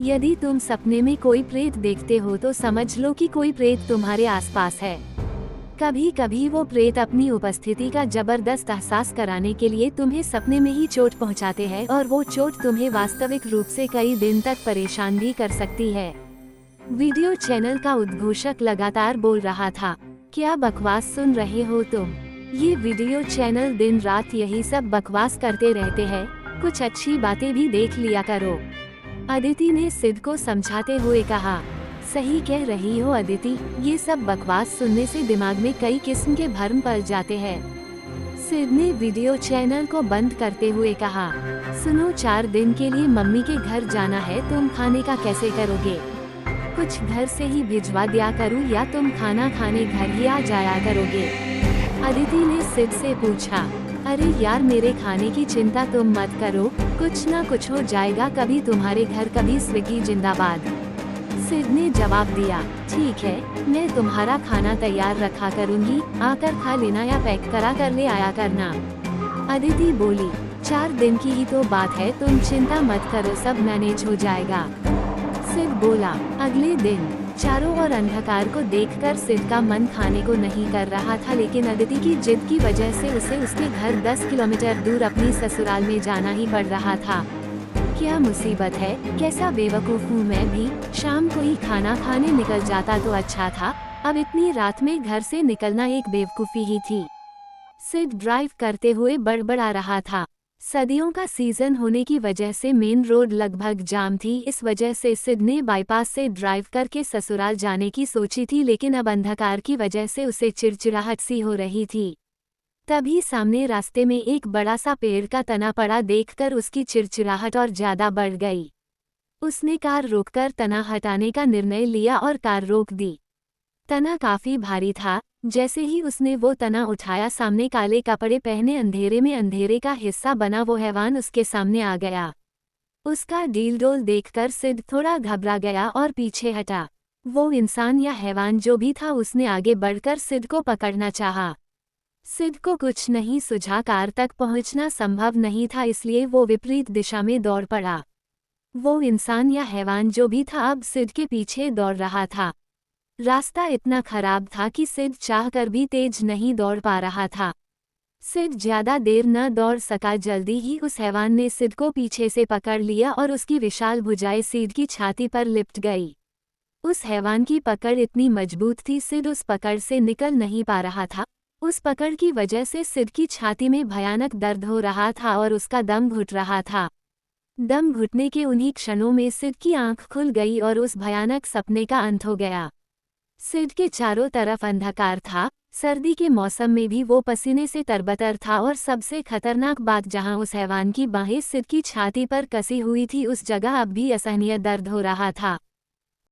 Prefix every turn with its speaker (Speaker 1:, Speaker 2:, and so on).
Speaker 1: यदि तुम सपने में कोई प्रेत देखते हो तो समझ लो कि कोई प्रेत तुम्हारे आसपास है। कभी कभी वो प्रेत अपनी उपस्थिति का जबरदस्त एहसास कराने के लिए तुम्हें सपने में ही चोट पहुंचाते हैं और वो चोट तुम्हें वास्तविक रूप से कई दिन तक परेशान भी कर सकती है। वीडियो चैनल का उद्घोषक लगातार बोल रहा था, क्या बकवास सुन रहे हो तुम? ये वीडियो चैनल दिन रात यही सब बकवास करते रहते हैं, कुछ अच्छी बातें भी देख लिया करो। अदिति ने सिड को समझाते हुए कहा, सही कह रही हो अदिति, ये सब बकवास सुनने से दिमाग में कई किस्म के भ्रम पड़ जाते हैं। सिड ने वीडियो चैनल को बंद करते हुए कहा, सुनो, 4 दिन के लिए मम्मी के घर जाना है, तुम खाने का कैसे करोगे? कुछ घर से ही भिजवा दिया करूँ या तुम खाना खाने घर ही आ जाया करोगे? अदिति ने सिड से पूछा। अरे यार, मेरे खाने की चिंता तुम मत करो, कुछ ना कुछ हो जाएगा, कभी तुम्हारे घर कभी स्विगी जिंदाबाद। सिड ने जवाब दिया, ठीक है, मैं तुम्हारा खाना तैयार रखा करूंगी, आकर खा लेना या पैक करा कर ले आया करना। अदिति बोली, 4 दिन की ही तो बात है, तुम चिंता मत करो, सब मैनेज हो जाएगा। सिड बोला। अगले दिन चारों ओर अंधकार को देखकर सिड का मन खाने को नहीं कर रहा था, लेकिन अदिति की जिद की वजह से उसे उसके घर 10 किलोमीटर दूर अपनी ससुराल में जाना ही पड़ रहा था। क्या मुसीबत है, कैसा बेवकूफ हूँ मैं भी, शाम को ही खाना खाने निकल जाता तो अच्छा था, अब इतनी रात में घर से निकलना एक बेवकूफ़ी ही थी। सिड ड्राइव करते हुए बड़बड़ा रहा था। सर्दियों का सीजन होने की वजह से मेन रोड लगभग जाम थी, इस वजह से सिड ने बाईपास से ड्राइव करके ससुराल जाने की सोची थी, लेकिन अब अंधकार की वजह से उसे चिड़चिड़ाहट सी हो रही थी। तभी सामने रास्ते में एक बड़ा सा पेड़ का तना पड़ा देखकर उसकी चिड़चिड़ाहट और ज्यादा बढ़ गई। उसने कार रोककर तना हटाने का निर्णय लिया और कार रोक दी। तना काफी भारी था। जैसे ही उसने वो तना उठाया, सामने काले कपड़े पहने अंधेरे में अंधेरे का हिस्सा बना वो हैवान उसके सामने आ गया। उसका डील डोल देखकर सिड थोड़ा घबरा गया और पीछे हटा। वो इंसान या हैवान जो भी था, उसने आगे बढ़कर सिड को पकड़ना चाहा। सिड को कुछ नहीं सूझा, कार तक पहुंचना संभव नहीं था, इसलिए वो विपरीत दिशा में दौड़ पड़ा। वो इंसान या हैवान जो भी था अब सिड के पीछे दौड़ रहा था। रास्ता इतना खराब था कि सिड चाहकर भी तेज नहीं दौड़ पा रहा था। सिड ज्यादा देर न दौड़ सका, जल्दी ही उस हैवान ने सिड को पीछे से पकड़ लिया और उसकी विशाल भुजाएं सिड की छाती पर लिपट गई। उस हैवान की पकड़ इतनी मजबूत थी, सिड उस पकड़ से निकल नहीं पा रहा था। उस पकड़ की वजह से सिड की छाती में भयानक दर्द हो रहा था और उसका दम घुट रहा था। दम घुटने के उन्हीं क्षणों में सिड की आंख खुल गई और उस भयानक सपने का अंत हो गया। सिड के चारों तरफ अंधकार था। सर्दी के मौसम में भी वो पसीने से तरबतर था और सबसे खतरनाक बात, जहां उस हैवान की बाहें सिड की छाती पर कसी हुई थी, उस जगह अब भी असहनीय दर्द हो रहा था।